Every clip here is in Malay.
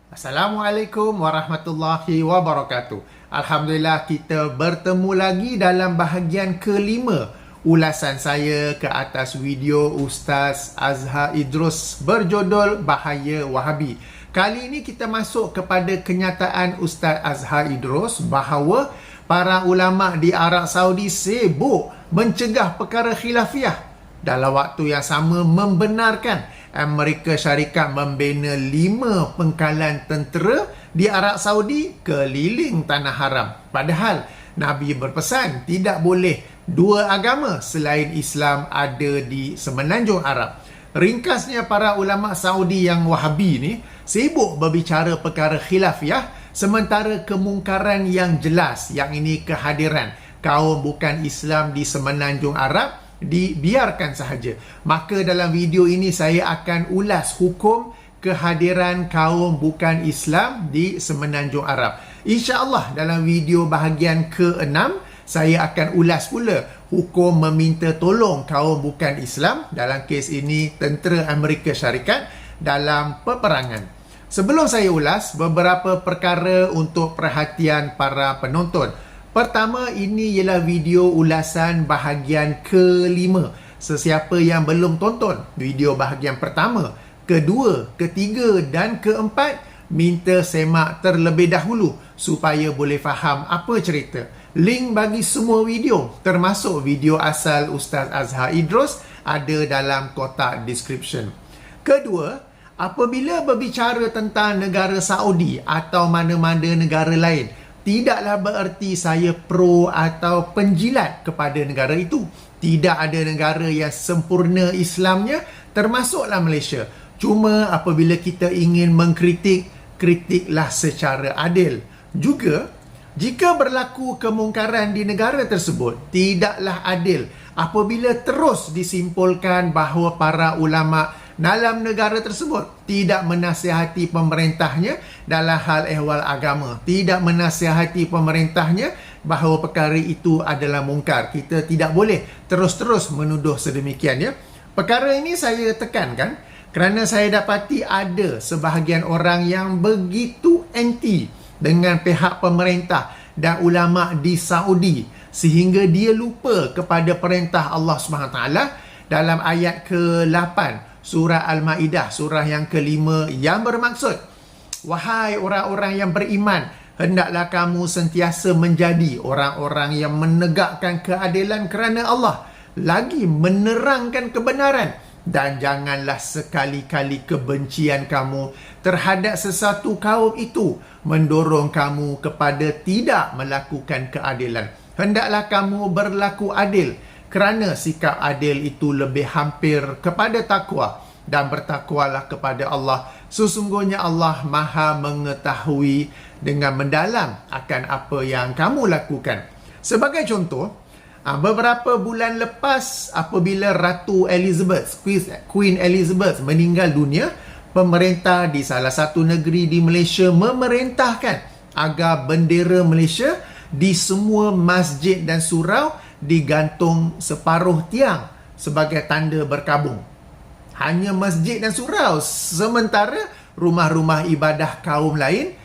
Assalamualaikum warahmatullahi wabarakatuh. Alhamdulillah kita bertemu lagi dalam bahagian kelima ulasan saya ke atas video Ustaz Azhar Idrus berjudul Bahaya Wahabi. Kali ini kita masuk kepada kenyataan Ustaz Azhar Idrus bahawa para ulama di Arab Saudi sibuk mencegah perkara khilafiyah, dalam waktu yang sama membenarkan Amerika Syarikat membina 5 pengkalan tentera di Arab Saudi keliling tanah haram. Padahal Nabi berpesan tidak boleh dua agama selain Islam ada di semenanjung Arab. Ringkasnya, para ulama Saudi yang Wahabi ni sibuk berbicara perkara khilafiyah, sementara kemungkaran yang jelas, yang ini kehadiran kaum bukan Islam di semenanjung Arab, dibiarkan sahaja. Maka dalam video ini saya akan ulas hukum kehadiran kaum bukan Islam di semenanjung Arab. InsyaAllah dalam video bahagian ke-6 saya akan ulas pula hukum meminta tolong kaum bukan Islam, dalam kes ini tentera Amerika Syarikat, dalam peperangan. Sebelum saya ulas, beberapa perkara untuk perhatian para penonton. Pertama, ini ialah video ulasan bahagian kelima. Sesiapa yang belum tonton video bahagian pertama, kedua, ketiga dan keempat, minta semak terlebih dahulu supaya boleh faham apa cerita. Link bagi semua video, termasuk video asal Ustaz Azhar Idrus, ada dalam kotak description. Kedua, apabila berbicara tentang negara Saudi atau mana-mana negara lain, tidaklah bererti saya pro atau penjilat kepada negara itu. Tidak ada negara yang sempurna Islamnya, termasuklah Malaysia. Cuma apabila kita ingin mengkritik, kritiklah secara adil. Juga, jika berlaku kemungkaran di negara tersebut, tidaklah adil apabila terus disimpulkan bahawa para ulama dalam negara tersebut tidak menasihati pemerintahnya dalam hal ehwal agama, tidak menasihati pemerintahnya bahawa perkara itu adalah mungkar. Kita tidak boleh terus-terus menuduh sedemikian, ya. Perkara ini saya tekankan kerana saya dapati ada sebahagian orang yang begitu anti dengan pihak pemerintah dan ulama di Saudi sehingga dia lupa kepada perintah Allah SWT dalam ayat ke-8 Surah Al-Ma'idah, surah yang ke-5, yang bermaksud, wahai orang-orang yang beriman, hendaklah kamu sentiasa menjadi orang-orang yang menegakkan keadilan kerana Allah, lagi menerangkan kebenaran, dan janganlah sekali-kali kebencian kamu terhadap sesuatu kaum itu mendorong kamu kepada tidak melakukan keadilan. Hendaklah kamu berlaku adil, kerana sikap adil itu lebih hampir kepada takwa, dan bertakwalah kepada Allah. Sesungguhnya Allah Maha mengetahui dengan mendalam akan apa yang kamu lakukan. Sebagai contoh, beberapa bulan lepas apabila Ratu Elizabeth, Queen Elizabeth meninggal dunia, pemerintah di salah satu negeri di Malaysia memerintahkan agar bendera Malaysia di semua masjid dan surau digantung separuh tiang sebagai tanda berkabung. Hanya masjid dan surau, sementara rumah-rumah ibadah kaum lain,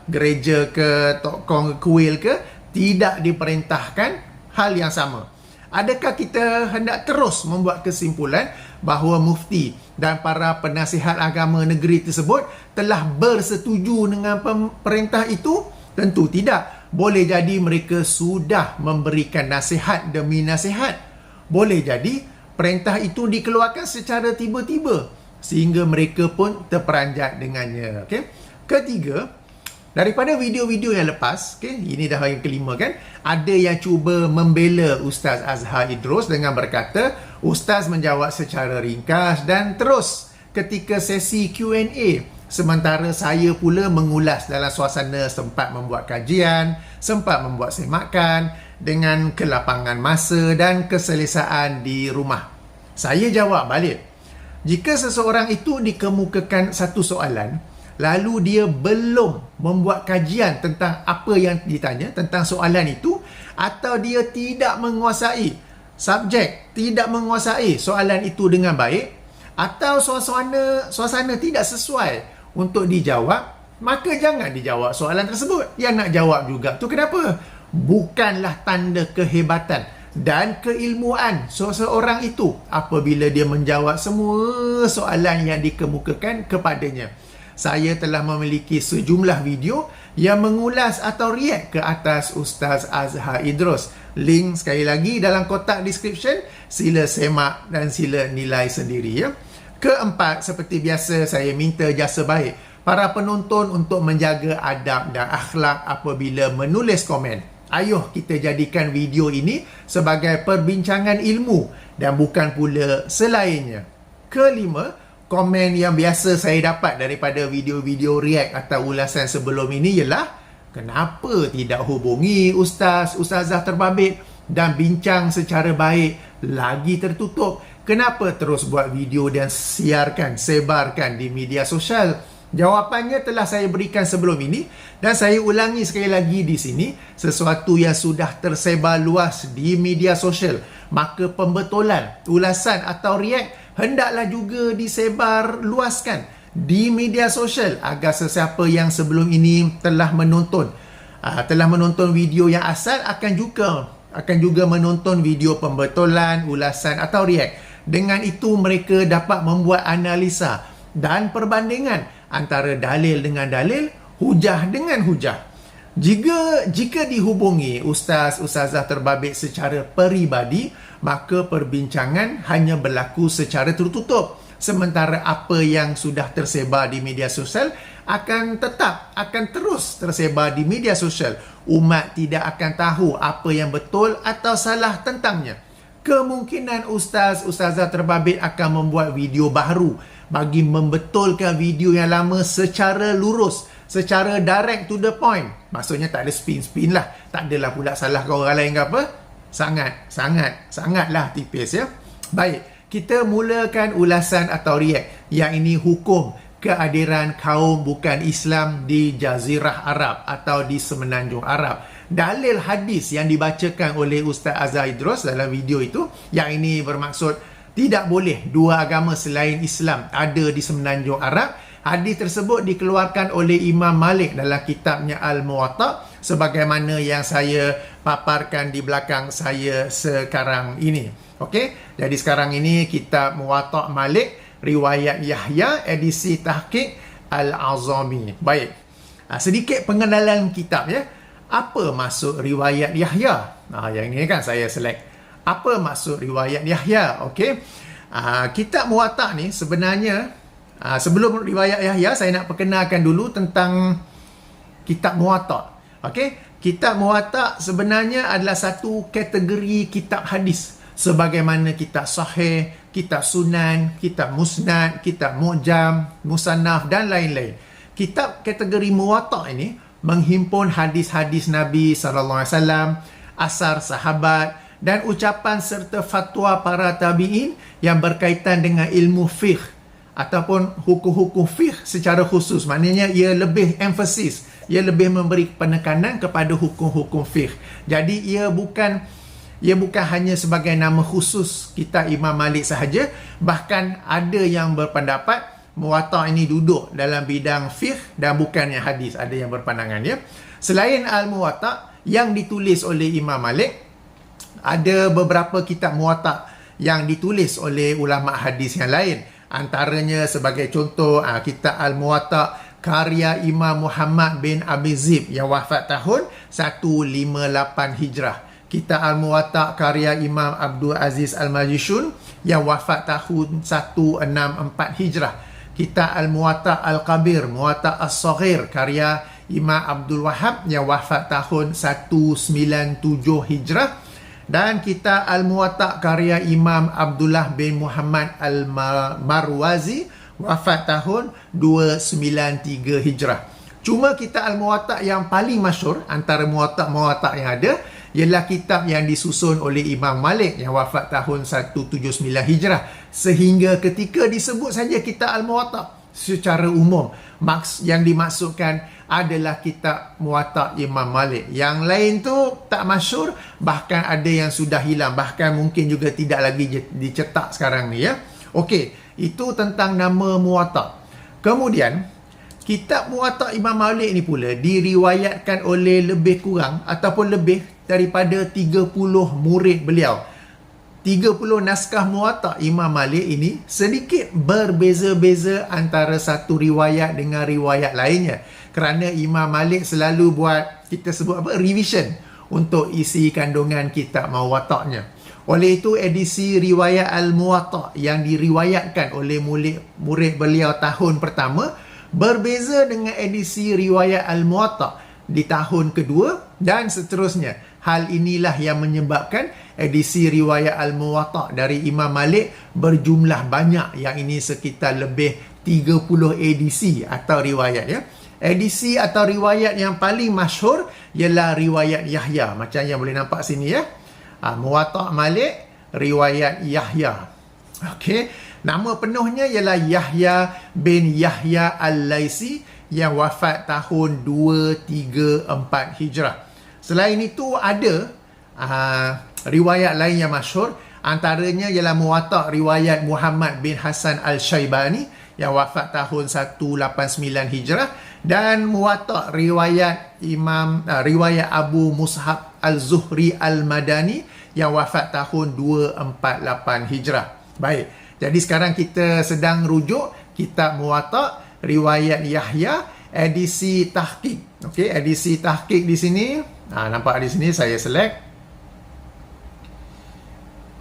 gereja ke, tokong kuil ke, tidak diperintahkan hal yang sama. Adakah kita hendak terus membuat kesimpulan bahawa mufti dan para penasihat agama negeri tersebut telah bersetuju dengan perintah itu? Tentu tidak. Boleh jadi mereka sudah memberikan nasihat demi nasihat. Boleh jadi perintah itu dikeluarkan secara tiba-tiba sehingga mereka pun terperanjat dengannya. Okay? Ketiga, daripada video-video yang lepas, okay, ini dah yang kelima kan, ada yang cuba membela Ustaz Azhar Idrus dengan berkata, Ustaz menjawab secara ringkas dan terus ketika sesi Q&A. Sementara saya pula mengulas dalam suasana sempat membuat kajian, sempat membuat semakan dengan kelapangan masa dan keselesaan di rumah. Saya jawab balik, jika seseorang itu dikemukakan satu soalan, lalu dia belum membuat kajian tentang apa yang ditanya, tentang soalan itu, atau dia tidak menguasai subjek, tidak menguasai soalan itu dengan baik, atau suasana tidak sesuai untuk dijawab, maka jangan dijawab soalan tersebut. Yang nak jawab juga tu kenapa? Bukanlah tanda kehebatan dan keilmuan seseorang itu apabila dia menjawab semua soalan yang dikemukakan kepadanya. Saya telah memiliki sejumlah video yang mengulas atau react ke atas Ustaz Azhar Idrus. Link sekali lagi dalam kotak description. Sila semak dan sila nilai sendiri ya. Keempat, seperti biasa saya minta jasa baik para penonton untuk menjaga adab dan akhlak apabila menulis komen. Ayuh kita jadikan video ini sebagai perbincangan ilmu dan bukan pula selainnya. Kelima, komen yang biasa saya dapat daripada video-video react atau ulasan sebelum ini ialah kenapa tidak hubungi Ustazah Terbabit dan bincang secara baik, lagi tertutup. Kenapa terus buat video dan sebarkan di media sosial? Jawapannya telah saya berikan sebelum ini dan saya ulangi sekali lagi di sini. Sesuatu yang sudah tersebar luas di media sosial, maka pembetulan, ulasan atau react hendaklah juga disebar luaskan di media sosial agar sesiapa yang sebelum ini telah menonton video yang asal akan juga menonton video pembetulan, ulasan atau react. Dengan itu mereka dapat membuat analisa dan perbandingan antara dalil dengan dalil, hujah dengan hujah. Jika dihubungi Ustazah Terbabit secara peribadi, maka perbincangan hanya berlaku secara tertutup. Sementara apa yang sudah tersebar di media sosial akan terus tersebar di media sosial. Umat tidak akan tahu apa yang betul atau salah tentangnya. Kemungkinan Ustazah Terbabit akan membuat video baru bagi membetulkan video yang lama secara lurus, secara direct to the point. Maksudnya tak ada spin-spin lah. Tak adalah pula salah ke orang lain ke apa. Sangatlah tipis ya. Baik, kita mulakan ulasan atau react. Yang ini hukum kehadiran kaum bukan Islam di Jazirah Arab atau di Semenanjung Arab. Dalil hadis yang dibacakan oleh Ustaz Azhar Idrus dalam video itu, yang ini bermaksud tidak boleh dua agama selain Islam ada di Semenanjung Arab. Hadis tersebut dikeluarkan oleh Imam Malik dalam kitabnya Al-Muwatta sebagaimana yang saya paparkan di belakang saya sekarang ini. Okey, jadi sekarang ini kitab Muwatta Malik riwayat Yahya edisi tahqiq Al-Azami. Baik. Sedikit pengenalan kitab ya. Apa maksud riwayat Yahya? Yang ini kan saya select. Apa maksud riwayat Yahya? Okey. Kitab Muwatta ni sebenarnya sebelum riwayat Yahya saya nak perkenalkan dulu tentang kitab Muwatta. Okey. Kitab Muwatta sebenarnya adalah satu kategori kitab hadis sebagaimana kitab sahih, kitab sunan, kitab musnad, kitab mu'jam, musannaf dan lain-lain. Kitab kategori Muwatta ini menghimpun hadis-hadis Nabi SAW, asar sahabat dan ucapan serta fatwa para tabi'in yang berkaitan dengan ilmu fiqh ataupun hukum-hukum fiqh secara khusus. Maknanya ia lebih emphasis, ia lebih memberi penekanan kepada hukum-hukum fiqh. Jadi ia bukan hanya sebagai nama khusus kitab Imam Malik sahaja, bahkan ada yang berpendapat Muwatta ini duduk dalam bidang fiqh dan bukannya hadis. Ada yang berpandangan ya. Selain Al-Muwatta yang ditulis oleh Imam Malik, ada beberapa kitab Muwatta yang ditulis oleh ulama hadis yang lain. Antaranya sebagai contoh kitab Al-Muwatta karya Imam Muhammad bin Abi Zib yang wafat tahun 158 Hijrah. Kitab Al-Muwatta karya Imam Abdul Aziz Al-Majishun yang wafat tahun 164 Hijrah. Kitab Al-Muwatta Al-Kabir, Muwatta As-Saghir karya Imam Abdul Wahab yang wafat tahun 197 Hijrah. Dan kitab Al-Muwatta karya Imam Abdullah bin Muhammad Al-Marwazi wafat tahun 293 Hijrah. Cuma kitab Al-Muwatta yang paling masyhur antara Muwatta yang ada ialah kitab yang disusun oleh Imam Malik yang wafat tahun 179 Hijrah. Sehingga ketika disebut saja kitab Al-Muwatta secara umum, yang dimaksudkan adalah kitab Muwatta Imam Malik. Yang lain tu tak masyhur, bahkan ada yang sudah hilang, bahkan mungkin juga tidak lagi dicetak sekarang ni ya. Okey, itu tentang nama Muwatta. Kemudian kitab Muwatta' Imam Malik ni pula diriwayatkan oleh lebih kurang ataupun lebih daripada 30 murid beliau. 30 naskah Muwatta' Imam Malik ini sedikit berbeza-beza antara satu riwayat dengan riwayat lainnya. Kerana Imam Malik selalu buat, kita sebut apa, revision untuk isi kandungan kitab Muwatta'nya. Oleh itu, edisi riwayat Al-Muwatta' yang diriwayatkan oleh murid beliau tahun pertama berbeza dengan edisi riwayat Al-Muwatta' di tahun kedua dan seterusnya. Hal inilah yang menyebabkan edisi riwayat Al-Muwatta' dari Imam Malik berjumlah banyak. Yang ini sekitar lebih 30 edisi atau riwayat, ya. Edisi atau riwayat yang paling masyhur ialah riwayat Yahya. Macam yang boleh nampak sini, ya. Muwatta' Malik, riwayat Yahya. Okey, nama penuhnya ialah Yahya bin Yahya Al-Laisi yang wafat tahun 234 Hijrah. Selain itu ada riwayat lain yang masyhur, antaranya ialah Muwatta' riwayat Muhammad bin Hasan Al-Syaibani yang wafat tahun 189 Hijrah dan Muwatta' riwayat riwayat Abu Mushab Al-Zuhri Al-Madani yang wafat tahun 248 Hijrah. Baik, jadi sekarang kita sedang rujuk kitab Muwatta' riwayat Yahya edisi tahqiq. Okey, edisi tahqiq di sini. Nampak di sini saya select.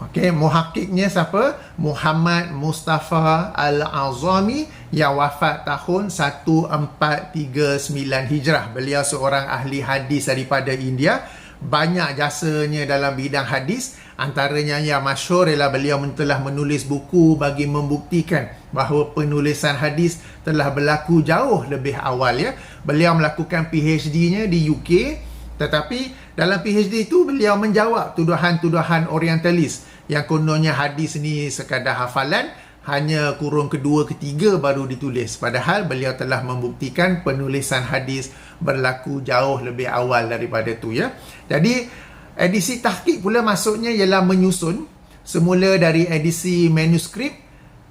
Okey, muhakkiknya siapa? Muhammad Mustafa Al-Azami yang wafat tahun 1439 Hijrah. Beliau seorang ahli hadis daripada India. Banyak jasanya dalam bidang hadis. Antaranya yang masyhur ialah beliau telah menulis buku bagi membuktikan bahawa penulisan hadis telah berlaku jauh lebih awal, ya. Beliau melakukan PhD-nya di UK, tetapi dalam PhD itu beliau menjawab tuduhan-tuduhan orientalis yang kononnya hadis ni sekadar hafalan, hanya kurung kedua ketiga baru ditulis. Padahal beliau telah membuktikan penulisan hadis berlaku jauh lebih awal daripada tu, ya. Jadi edisi tahqiq pula maksudnya ialah menyusun semula dari edisi manuskrip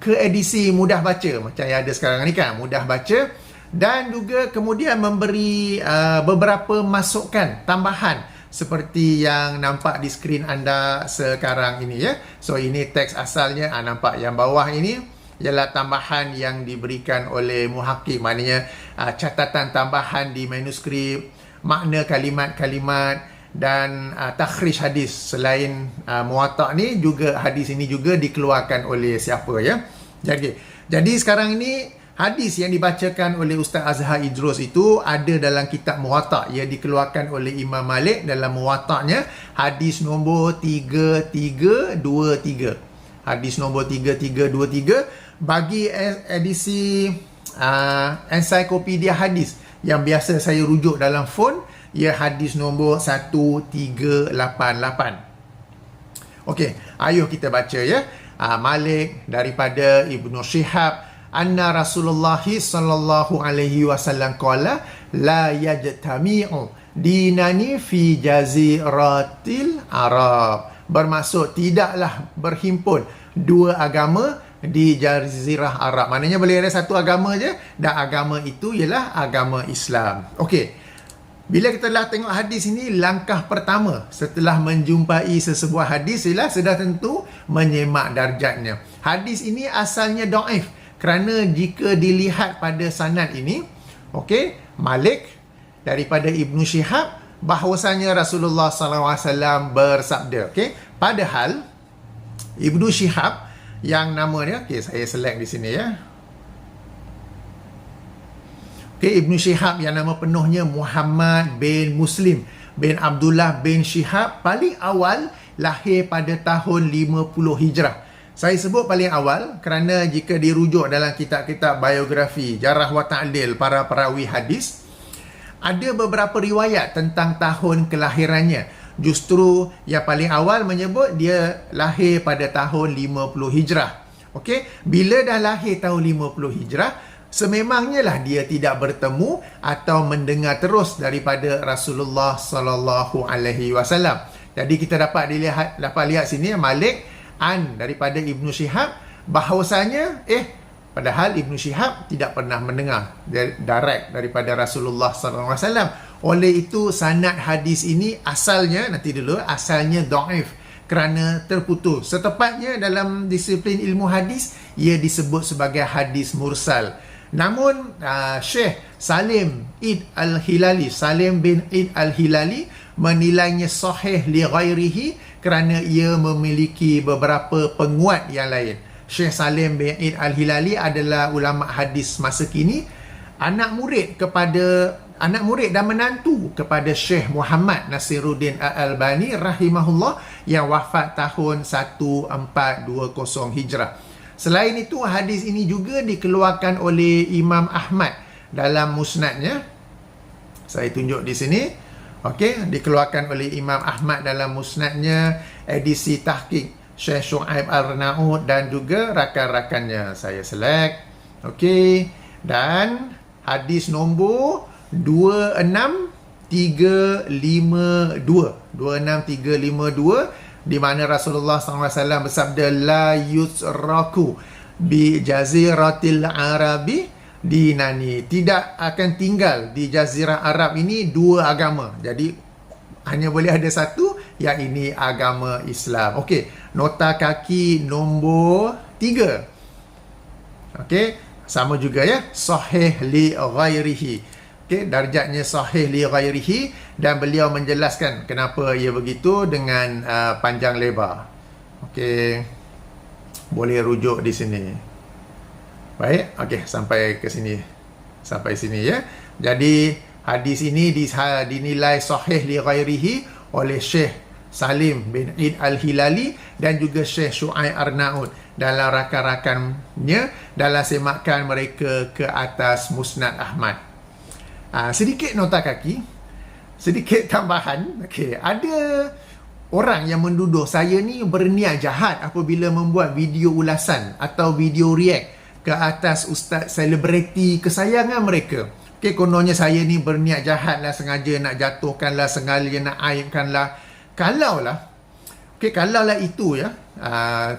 ke edisi mudah baca macam yang ada sekarang ni, kan, mudah baca, dan juga kemudian memberi beberapa masukan tambahan seperti yang nampak di skrin anda sekarang ini, ya. So ini teks asalnya, nampak yang bawah ini ialah tambahan yang diberikan oleh muhakkik, maknanya catatan tambahan di manuskrip, makna kalimat-kalimat dan takhrij hadis. Selain Muwatta' ni juga, hadis ini juga dikeluarkan oleh siapa, ya. Jadi sekarang ini hadis yang dibacakan oleh Ustaz Azhar Idrus itu ada dalam kitab Muwatta'. Ia dikeluarkan oleh Imam Malik dalam Muwatta'nya, hadis nombor 3323. Hadis nombor 3323. Bagi edisi ensiklopedia hadis yang biasa saya rujuk dalam font, ia hadis nombor 1388. Okey, ayuh kita baca, ya. Malik daripada Ibnu Syihab, anna Rasulullah sallallahu alaihi wasallam qala la yajtami'u dinani fi jaziratil Arab. Bermaksud tidaklah berhimpun dua agama di jazirah Arab. Maknanya boleh ada satu agama je, dan agama itu ialah agama Islam. Okey. Bila kita telah tengok hadis ini, langkah pertama setelah menjumpai sesebuah hadis ialah sudah tentu menyemak darjatnya. Hadis ini asalnya dhaif, kerana jika dilihat pada sanad ini, okey, Malik daripada Ibnu Syihab bahawasanya Rasulullah SAW bersabda, okey. Padahal Ibnu Syihab yang nama dia, okey, saya select di sini, ya. Okay, Ibnu Syihab yang nama penuhnya Muhammad bin Muslim bin Abdullah bin Syihab, paling awal lahir pada tahun 50 Hijrah. Saya sebut paling awal kerana jika dirujuk dalam kitab-kitab biografi, jarah wa ta'dil para perawi hadis, ada beberapa riwayat tentang tahun kelahirannya. Justru yang paling awal menyebut dia lahir pada tahun 50 Hijrah. Okey, bila dah lahir tahun 50 Hijrah, sememangnya lah dia tidak bertemu atau mendengar terus daripada Rasulullah sallallahu alaihi wasallam. Jadi kita dapat lihat sini Malik daripada Ibnu Syihab bahawasanya Padahal Ibnu Syihab tidak pernah mendengar direct daripada Rasulullah SAW. Oleh itu sanad hadis ini asalnya dhaif kerana terputus. Setepatnya dalam disiplin ilmu hadis ia disebut sebagai hadis mursal. Namun Syekh Salim bin Id Al-Hilali menilainya sahih li ghairihi kerana ia memiliki beberapa penguat yang lain. Syekh Salim bin Id Al-Hilali adalah ulama hadis masa kini, anak murid dan menantu kepada Syekh Muhammad Nasiruddin Al-Albani rahimahullah yang wafat tahun 1420 Hijrah. Selain itu, hadis ini juga dikeluarkan oleh Imam Ahmad dalam musnadnya. Saya tunjuk di sini. Okey, dikeluarkan oleh Imam Ahmad dalam musnadnya, edisi tahqiq Syekh Shu'aib Al-Arnaud dan juga rakan-rakannya. Saya select. Okey, dan hadis nombor 26352 di mana Rasulullah SAW bersabda, la yusraku bi jaziratil arabi dinani, tidak akan tinggal di jazirah Arab ini dua agama. Jadi hanya boleh ada satu, yang ini agama Islam. Okey, nota kaki nombor 3. Okey, sama juga ya, sahih li ghairihi. Okey, darjatnya sahih li ghairihi, dan beliau menjelaskan kenapa ia begitu dengan panjang lebar. Okey, boleh rujuk di sini. Baik, okey, sampai ke sini. Sampai sini ya. Jadi hadis ini dinilai sahih li ghairihi oleh Syekh Salim bin Id Al-Hilali dan juga Syekh Shu'aib Arnaud dalam rakan-rakannya dalam semakan mereka ke atas Musnad Ahmad. Sedikit nota kaki, sedikit tambahan. Okey, ada orang yang menduduh saya ni berniat jahat apabila membuat video ulasan atau video react ke atas ustaz selebriti kesayangan mereka. Okey, kononnya saya ni berniat jahat lah, sengaja nak jatuhkan lah, sengaja nak aibkan lah. Kalaulah itu ya,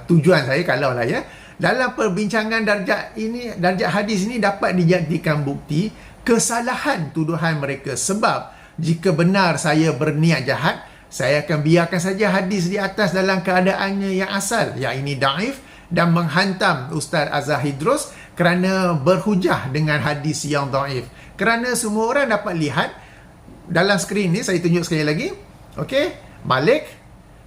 tujuan saya kalaulah ya, dalam perbincangan darjat hadis ini dapat dijadikan bukti kesalahan tuduhan mereka. Sebab jika benar saya berniat jahat, saya akan biarkan saja hadis di atas dalam keadaannya yang asal, yang ini dhaif, dan menghantam Ustaz Azhar Idrus kerana berhujah dengan hadis yang dhaif. Kerana semua orang dapat lihat dalam skrin ni, saya tunjuk sekali lagi. Okey, Malik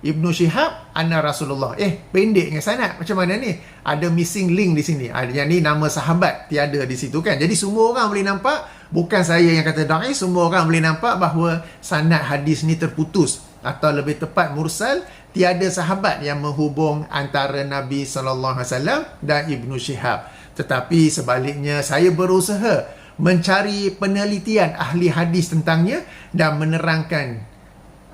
Ibnu Syihab anna Rasulullah. Pendeknya sanad. Macam mana ni? Ada missing link di sini. Yang ni nama sahabat tiada di situ kan. Jadi semua orang boleh nampak, bukan saya yang kata dhaif, semua orang boleh nampak bahawa sanad hadis ni terputus, atau lebih tepat mursal. Tiada sahabat yang menghubung antara Nabi SAW dan Ibnu Syihab. Tetapi sebaliknya, saya berusaha mencari penelitian ahli hadis tentangnya dan menerangkan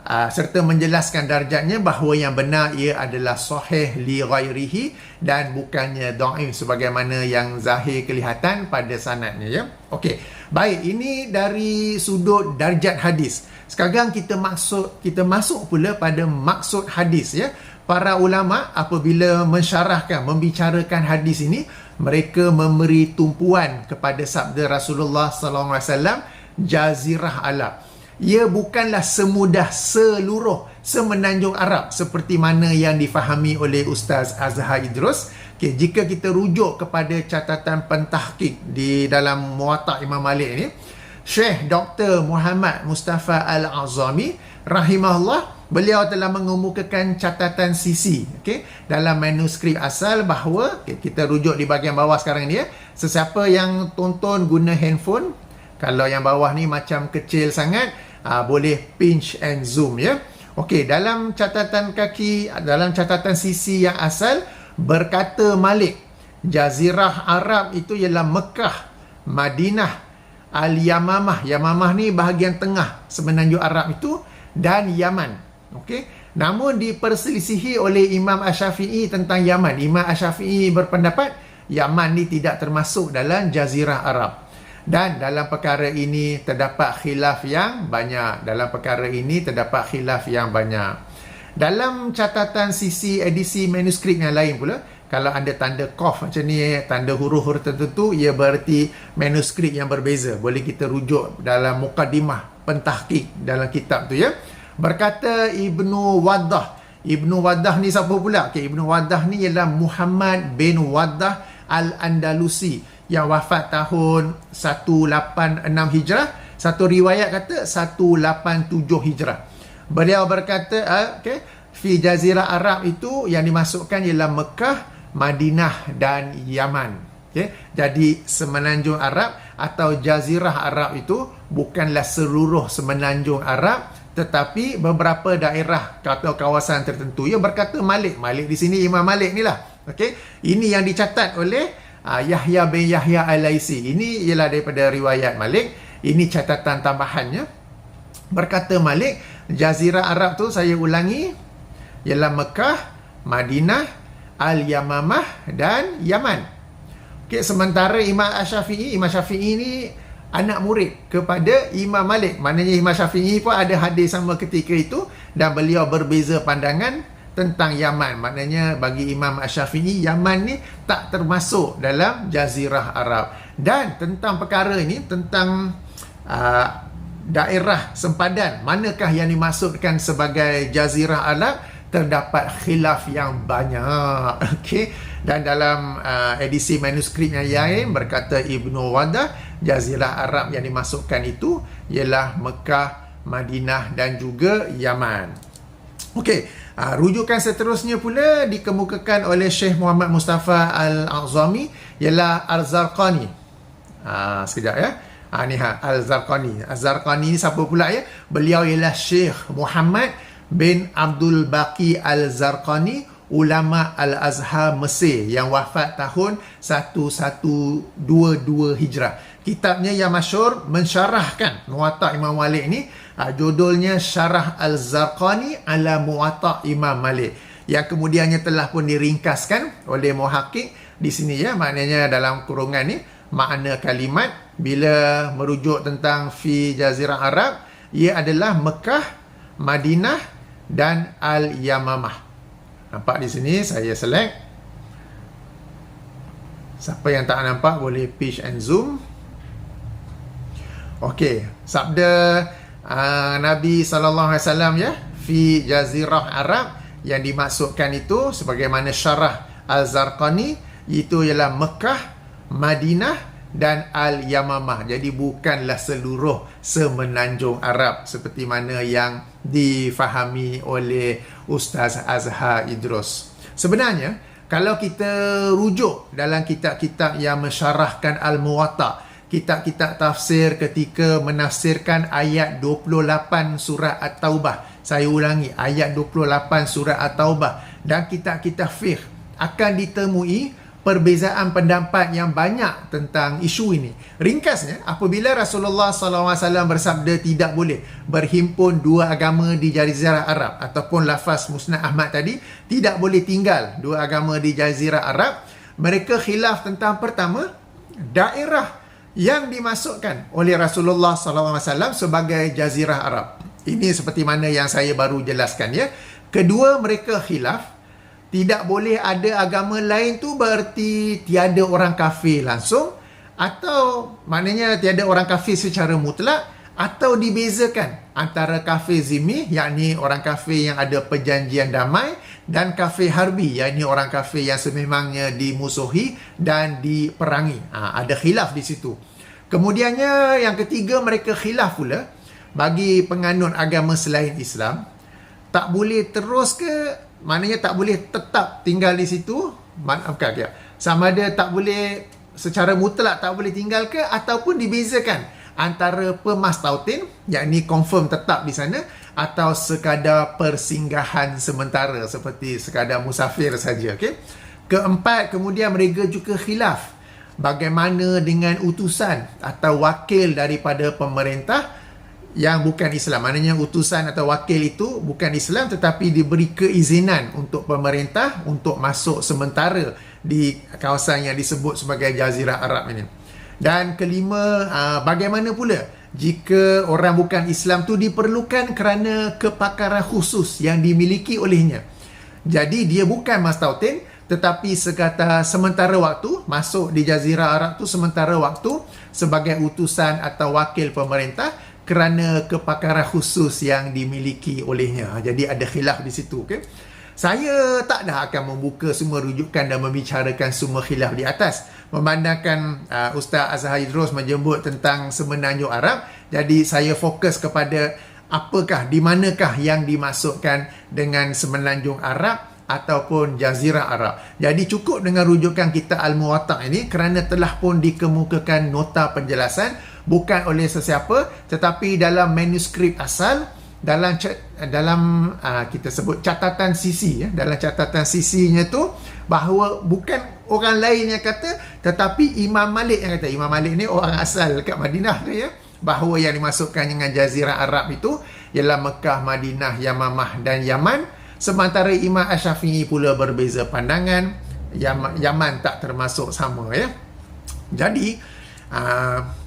serta menjelaskan darjatnya bahawa yang benar ia adalah sahih li ghairihi dan bukannya dhaif sebagaimana yang zahir kelihatan pada sanadnya ya. Okey, baik, ini dari sudut darjat hadis. Sekarang kita masuk pula pada maksud hadis ya. Para ulama apabila mensyarahkan, membicarakan hadis ini, mereka memberi tumpuan kepada sabda Rasulullah SAW, jazirah Arab. Ia bukanlah semudah semenanjung Arab seperti mana yang difahami oleh Ustaz Azhar Idrus. Okay, jika kita rujuk kepada catatan pentahqiq di dalam Muwatta' Imam Malik ini, Syekh Dr. Muhammad Mustafa Al-Azami rahimahullah, beliau telah mengemukakan catatan sisi dalam manuskrip asal bahawa, kita rujuk di bahagian bawah sekarang ni ya. Sesiapa yang tonton guna handphone, kalau yang bawah ni macam kecil sangat, boleh pinch and zoom ya. Okey, dalam catatan sisi yang asal berkata Malik, jazirah Arab itu ialah Mekah, Madinah, Al-Yamamah. Yamamah ni bahagian tengah semenanjung Arab itu, dan Yaman. Okey, namun diperselisihi oleh Imam Asy-Syafi'i tentang Yaman. Imam Asy-Syafi'i berpendapat Yaman ni tidak termasuk dalam jazirah Arab. Dan dalam perkara ini terdapat khilaf yang banyak. Dalam catatan sisi edisi manuskrip yang lain pula, Kalau ada tanda qaf macam ni, tanda huruf-huruf tertentu, ia berarti manuskrip yang berbeza. Boleh kita rujuk dalam muqaddimah pentahqiq dalam kitab tu ya. Berkata Ibnu Waddah. Ibnu Waddah ni siapa pula? Okay, Ibnu Waddah ni ialah Muhammad bin Waddah Al-Andalusi yang wafat tahun 186 Hijrah. Satu riwayat kata 187 Hijrah. Beliau berkata, fi Jazirah Arab itu yang dimasukkan ialah Mekah, Madinah dan Yaman. Jadi semenanjung Arab atau Jazirah Arab itu bukanlah seluruh semenanjung Arab, tetapi beberapa daerah atau kawasan tertentu. Ia berkata Malik. Malik di sini Imam Malik ni lah. Ini yang dicatat oleh Yahya bin Yahya Al-Laisi. Ini ialah daripada riwayat Malik. Ini catatan tambahannya. Berkata Malik, Jazirah Arab tu, saya ulangi, ialah Mekah, Madinah, Al-Yamamah dan Yaman. Sementara Imam Syafi'i ni anak murid kepada Imam Malik. Maknanya Imam Syafi'i pun ada hadis sama ketika itu dan beliau berbeza pandangan tentang Yaman. Maknanya bagi Imam Syafi'i, Yaman ni tak termasuk dalam Jazirah Arab. Dan tentang perkara ini, tentang daerah sempadan manakah yang dimaksudkan sebagai Jazirah Arab, terdapat khilaf yang banyak. Dan dalam edisi manuskrip yang lain berkata Ibnu Waddah, Jazirah Arab yang dimasukkan itu ialah Mekah, Madinah dan juga Yaman. Rujukan seterusnya pula dikemukakan oleh Syekh Muhammad Mustafa Al-A'zami ialah Al-Zarqani. Sekejap ya. Al-Zarqani. Al-Zarqani ni siapa pula ya? Beliau ialah Syekh Muhammad bin Abdul Baqi Al-Zarqani, ulama Al-Azhar Mesir yang wafat tahun 1122 Hijrah. Kitabnya yang masyhur mensyarahkan Muwatta' Imam Malik ni, judulnya Syarah Al-Zarqani ala Muwatta' Imam Malik, yang kemudiannya telah pun diringkaskan oleh muhaqqiq di sini ya. Maknanya dalam kurungan ni, makna kalimat bila merujuk tentang fi Jazirah Arab, ia adalah Mekah, Madinah dan Al-Yamamah. Nampak di sini saya select. Siapa yang tak nampak boleh pitch and zoom. Sabda Nabi SAW ya, fi Jazirah Arab, yang dimaksudkan itu sebagaimana syarah Al-Zarqani, itu ialah Mekah, Madinah dan Al-Yamamah. Jadi bukanlah seluruh semenanjung Arab seperti mana yang difahami oleh Ustaz Azhar Idrus. Sebenarnya kalau kita rujuk dalam kitab-kitab yang mensyarahkan Al-Muwatta', kitab-kitab tafsir ketika menafsirkan ayat 28 surah At-Taubah, saya ulangi, ayat 28 surah At-Taubah, dan kitab-kitab fiqh, akan ditemui perbezaan pendapat yang banyak tentang isu ini. Ringkasnya, apabila Rasulullah SAW bersabda tidak boleh berhimpun dua agama di Jazirah Arab, ataupun lafaz Musnad Ahmad tadi, tidak boleh tinggal dua agama di Jazirah Arab, mereka khilaf tentang pertama, daerah yang dimasukkan oleh Rasulullah SAW sebagai Jazirah Arab. Ini seperti mana yang saya baru jelaskan ya. Kedua, mereka khilaf tidak boleh ada agama lain tu berarti tiada orang kafir langsung, atau maknanya tiada orang kafir secara mutlak, atau dibezakan antara kafir zimmi, yakni orang kafir yang ada perjanjian damai, dan kafir harbi, yakni orang kafir yang sememangnya dimusuhi dan diperangi. Ada khilaf di situ. Kemudiannya yang ketiga, mereka khilaf pula bagi penganut agama selain Islam, tak boleh terus ke, maknanya tak boleh tetap tinggal di situ, sama ada tak boleh secara mutlak tak boleh tinggal ke, ataupun dibezakan antara pemastautin, yakni confirm tetap di sana, atau sekadar persinggahan sementara seperti sekadar musafir saja. Keempat, kemudian mereka juga khilaf bagaimana dengan utusan atau wakil daripada pemerintah yang bukan Islam. Maknanya utusan atau wakil itu bukan Islam, tetapi diberi keizinan untuk pemerintah untuk masuk sementara di kawasan yang disebut sebagai Jazirah Arab ini. Dan kelima, bagaimana pula jika orang bukan Islam tu diperlukan kerana kepakaran khusus yang dimiliki olehnya. Jadi dia bukan mastautin, tetapi sekata sementara waktu, masuk di Jazirah Arab tu sementara waktu sebagai utusan atau wakil pemerintah kerana kepakaran khusus yang dimiliki olehnya. Jadi ada khilaf di situ. Okay? Saya tak dah akan membuka semua rujukan dan membicarakan semua khilaf di atas. Memandangkan Ustaz Azhar Idros menyebut tentang Semenanjung Arab, jadi saya fokus kepada apakah, di manakah yang dimasukkan dengan Semenanjung Arab ataupun Jazirah Arab. Jadi cukup dengan rujukan kita Al-Muwatta' ini kerana telah pun dikemukakan nota penjelasan bukan oleh sesiapa tetapi dalam manuskrip asal, dalam kita sebut catatan sisi ya. Dalam catatan sisinya tu bahawa bukan orang lain yang kata tetapi Imam Malik yang kata. Imam Malik ni orang asal kat Madinah tu ya. Bahawa yang dimasukkan dengan Jazirah Arab itu ialah Mekah, Madinah, Yamamah dan Yaman. Sementara Imam Asy-Syafi'i pula berbeza pandangan. Yaman tak termasuk sama ya. Jadi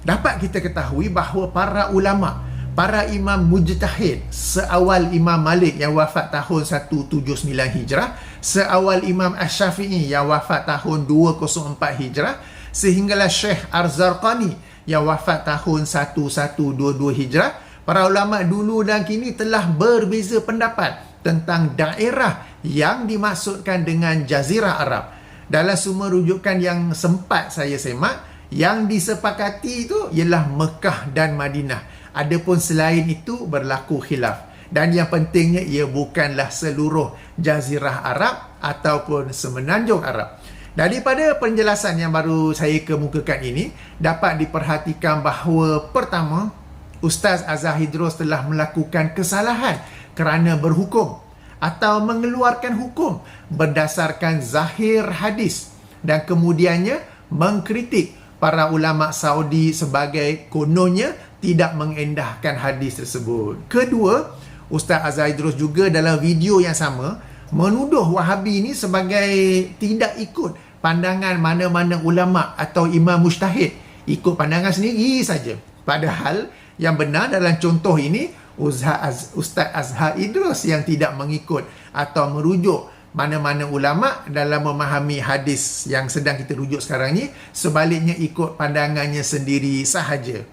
dapat kita ketahui bahawa para ulama, para imam mujtahid seawal Imam Malik yang wafat tahun 179 Hijrah, seawal Imam Asy-Syafi'i yang wafat tahun 204 Hijrah, sehinggalah Syekh Ar-Zarqani yang wafat tahun 1122 Hijrah, para ulama dulu dan kini telah berbeza pendapat tentang daerah yang dimaksudkan dengan Jazirah Arab. Dalam semua rujukan yang sempat saya semak, yang disepakati itu ialah Mekah dan Madinah. Adapun selain itu berlaku khilaf. Dan yang pentingnya ia bukanlah seluruh Jazirah Arab ataupun Semenanjung Arab. Daripada penjelasan yang baru saya kemukakan ini, dapat diperhatikan bahawa pertama, Ustaz Azhar Idros telah melakukan kesalahan kerana berhukum atau mengeluarkan hukum berdasarkan zahir hadis dan kemudiannya mengkritik para ulama Saudi sebagai kononnya tidak mengendahkan hadis tersebut. Kedua, Ustaz Azhar Idros juga dalam video yang sama menuduh Wahabi ini sebagai tidak ikut pandangan mana-mana ulama atau imam mujtahid, ikut pandangan sendiri saja. Padahal yang benar dalam contoh ini Ustaz Azhar Idros yang tidak mengikut atau merujuk mana-mana ulama dalam memahami hadis yang sedang kita rujuk sekarang ni, sebaliknya ikut pandangannya sendiri sahaja.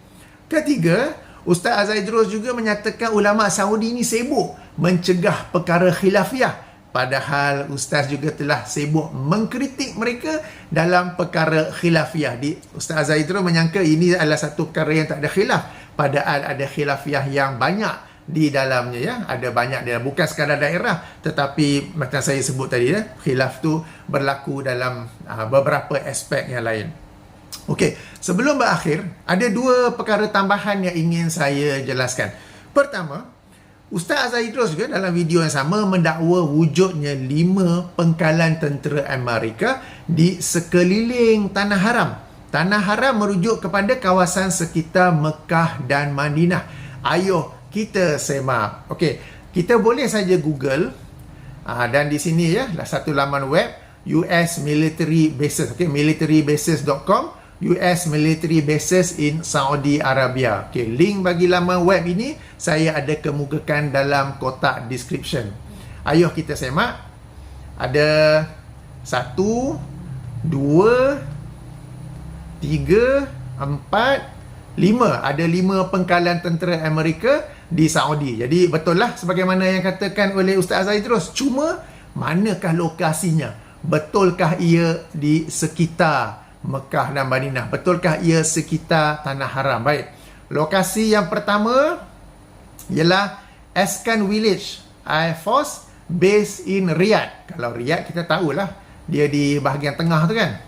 Ketiga, Ustaz Azhar Idros juga menyatakan ulama Saudi ni sibuk mencegah perkara khilafiyah, padahal Ustaz juga telah sibuk mengkritik mereka dalam perkara khilafiyah. Ustaz Azhar Idros menyangka ini adalah satu perkara yang tak ada khilaf, padahal ada khilafiyah yang banyak di dalamnya ya. Ada banyak dia, bukan sekadar daerah, tetapi macam saya sebut tadi ya, khilaf tu berlaku dalam beberapa aspek yang lain. Okey, sebelum berakhir, ada dua perkara tambahan yang ingin saya jelaskan. Pertama, Ustaz Azhar Idros juga dalam video yang sama mendakwa wujudnya 5 pengkalan tentera Amerika di sekeliling Tanah Haram. Tanah Haram merujuk kepada kawasan sekitar Mekah dan Madinah. Ayuh kita semak. Okey, kita boleh saja Google dan di sini ya, satu laman web US Military Bases. Okey, militarybases.com, US Military Bases in Saudi Arabia. Okey, link bagi laman web ini saya ada kemukakan dalam kotak description. Ayuh kita semak. Ada 1, 2, 3, 4, 5. Ada 5 pengkalan tentera Amerika di Saudi. Jadi betul lah sebagaimana yang katakan oleh Ustaz Azhar Idros. Cuma manakah lokasinya? Betulkah ia di sekitar Mekah dan Madinah? Betulkah ia sekitar Tanah Haram? Baik. Lokasi yang pertama ialah Askan Village Air Force Base in Riyadh. Kalau Riyadh kita tahulah dia di bahagian tengah tu kan.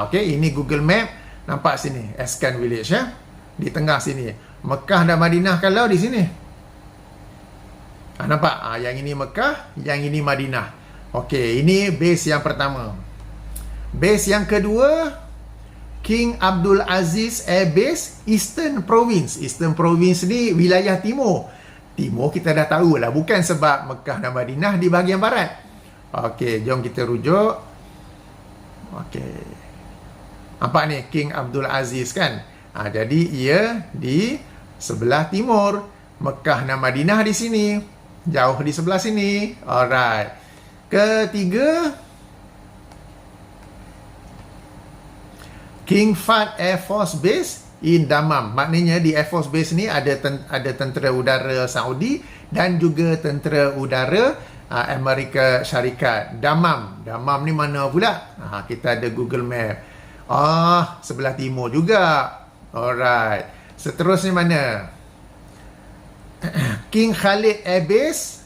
Okey, ini Google Map, nampak sini Askan Village ya. Di tengah sini. Mekah dan Madinah kalau di sini. Nampak? Yang ini Mekah, yang ini Madinah. Okey, ini base yang pertama. Base yang kedua, King Abdul Aziz Air Base, Eastern Province. Eastern Province ni wilayah timur. Timur kita dah tahu lah, bukan sebab Mekah dan Madinah di bahagian barat. Okey, jom kita rujuk. Okey. Nampak ni King Abdul Aziz kan? Jadi ia di sebelah timur. Mekah dan Madinah di sini. Jauh di sebelah sini. Alright. Ketiga, King Fahd Air Force Base in Dammam. Maknanya di Air Force Base ni ada tentera udara Saudi dan juga tentera udara Amerika Syarikat. Dammam ni mana pula? Kita ada Google Map. Sebelah timur juga. Alright. Seterusnya mana? King Khalid Air Base,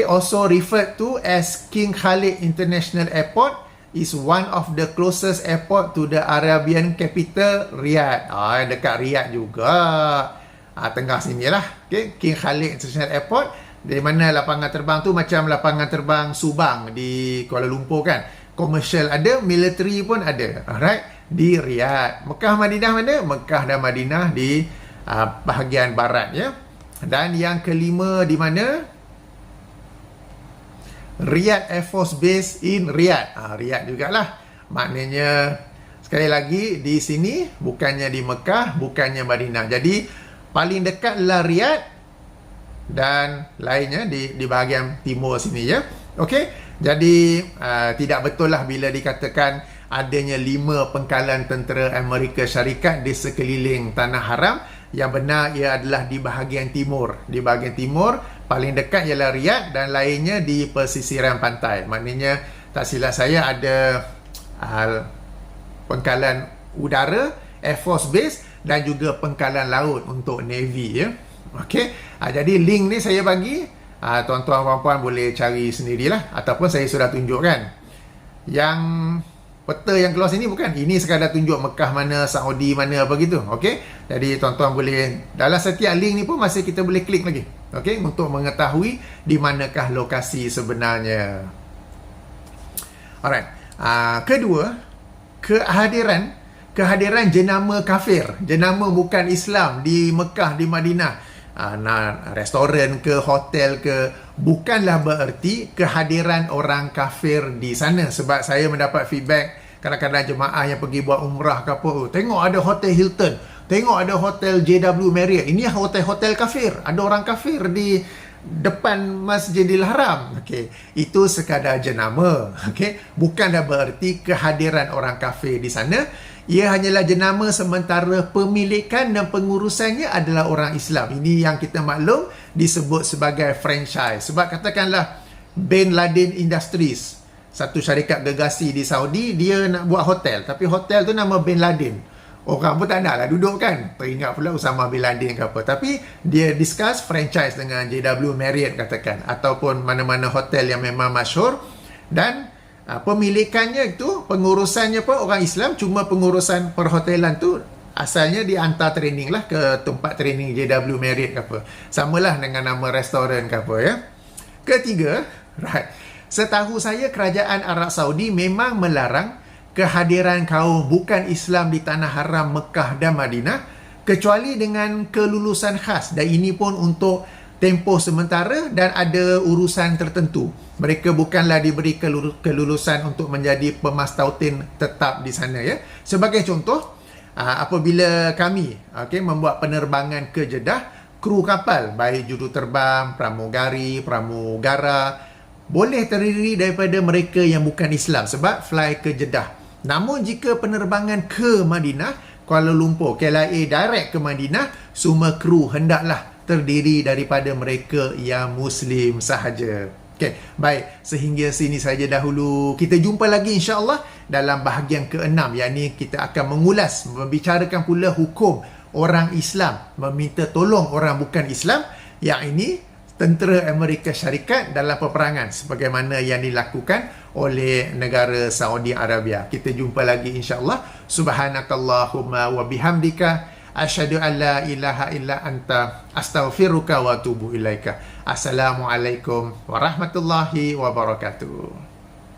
also referred to as King Khalid International Airport, is one of the closest airport to the Arabian capital, Riyadh. Dekat Riyadh juga. Tengah sini lah. King Khalid International Airport. Dari mana lapangan terbang tu macam lapangan terbang Subang di Kuala Lumpur kan. Commercial ada, military pun ada. Alright. Di Riyadh. Mekah Madinah mana? Mekah dan Madinah di bahagian barat ya. Dan yang kelima di mana? Riyadh Air Force Base in Riyadh. Riyadh jugalah. Maknanya sekali lagi di sini bukannya di Mekah, bukannya Madinah. Jadi paling dekatlah Riyadh dan lainnya di bahagian timur sini ya. Okey. Jadi tidak betul lah bila dikatakan adanya 5 pengkalan tentera Amerika Syarikat di sekeliling tanah haram. Yang benar ia adalah di bahagian timur. Di bahagian timur paling dekat ialah Riyadh dan lainnya di pesisiran pantai. Maknanya tak silap saya ada pengkalan udara Air Force Base dan juga pengkalan laut untuk Navy ya. Okey. Jadi link ni saya bagi, tuan-tuan puan-puan boleh cari sendirilah ataupun saya sudah tunjukkan. Yang peta yang keluar sini bukan, ini sekadar tunjuk Mekah mana, Saudi mana apa gitu. Okey. Jadi tuan-tuan boleh dalam setiap link ni pun masih kita boleh klik lagi. Okey, untuk mengetahui di manakah lokasi sebenarnya. Alright. Kedua, kehadiran jenama kafir, jenama bukan Islam di Mekah, di Madinah. Restoran ke, hotel ke, bukanlah bererti kehadiran orang kafir di sana. Sebab saya mendapat feedback kadang-kadang jemaah yang pergi buat umrah ke apa, tengok ada hotel Hilton, tengok ada hotel JW Marriott, ini hotel-hotel kafir, ada orang kafir di depan Masjidil Haram. Okey, itu sekadar jenama. Okey, bukanlah bererti kehadiran orang kafir di sana. Ia hanyalah jenama sementara pemilikan dan pengurusannya adalah orang Islam. Ini yang kita maklum disebut sebagai franchise. Sebab katakanlah Bin Laden Industries, satu syarikat gergasi di Saudi, dia nak buat hotel. Tapi hotel tu nama Bin Laden. Orang pun tak nak lah duduk kan. Teringat pula Osama Bin Laden ke apa. Tapi dia discuss franchise dengan JW Marriott katakan. Ataupun mana-mana hotel yang memang masyhur. Dan pemilikannya itu, pengurusannya pun orang Islam. Cuma pengurusan perhotelan tu asalnya dihantar training lah ke tempat training JW Marriott ke apa. Samalah dengan nama restoran ke apa ya. Ketiga, setahu saya kerajaan Arab Saudi memang melarang kehadiran kaum bukan Islam di tanah haram Mekah dan Madinah kecuali dengan kelulusan khas, dan ini pun untuk tempoh sementara dan ada urusan tertentu. Mereka bukanlah diberi kelulusan untuk menjadi pemastautin tetap di sana ya. Sebagai contoh, apabila kami membuat penerbangan ke Jeddah, kru kapal baik juruterbang, pramugari, pramugara boleh terdiri daripada mereka yang bukan Islam sebab fly ke Jeddah. Namun jika penerbangan ke Madinah, Kuala Lumpur, KLIA direct ke Madinah, semua kru hendaklah terdiri daripada mereka yang Muslim sahaja. Okey, baik, sehingga sini saja dahulu. Kita jumpa lagi insya-Allah dalam bahagian ke-6, yakni kita akan mengulas, membicarakan pula hukum orang Islam meminta tolong orang bukan Islam, yang ini tentera Amerika Syarikat dalam peperangan sebagaimana yang dilakukan oleh negara Saudi Arabia. Kita jumpa lagi insya-Allah. Subhanakallahumma wa bihamdika asyhadu an la ilaha illa anta astaghfiruka wa atubu ilaika. Assalamualaikum warahmatullahi wabarakatuh.